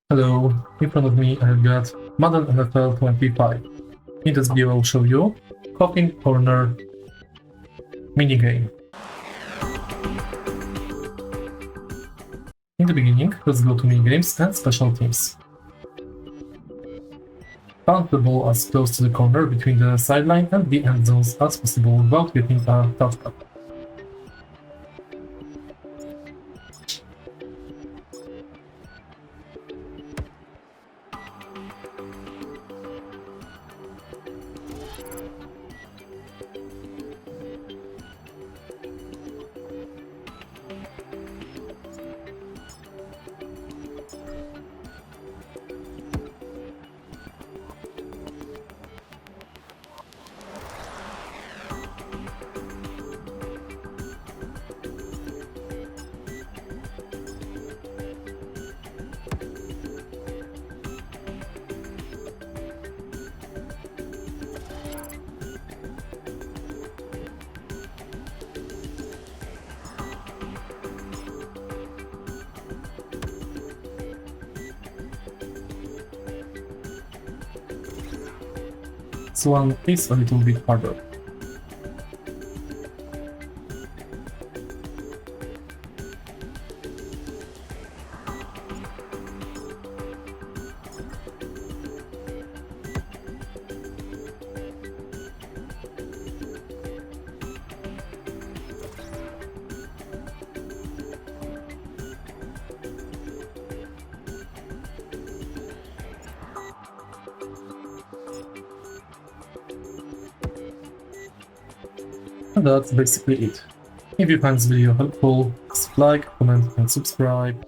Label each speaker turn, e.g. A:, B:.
A: Hello, in front of me I've got Madden NFL 25. In this video I'll show you Coffin Corner Minigame. In the beginning, let's go to Minigames and Special Teams. Punt the ball as close to the corner between the sideline and the end zones as possible without getting a touchdown. This one is a little bit harder. And that's basically it. If you find this video helpful, please like, comment and subscribe.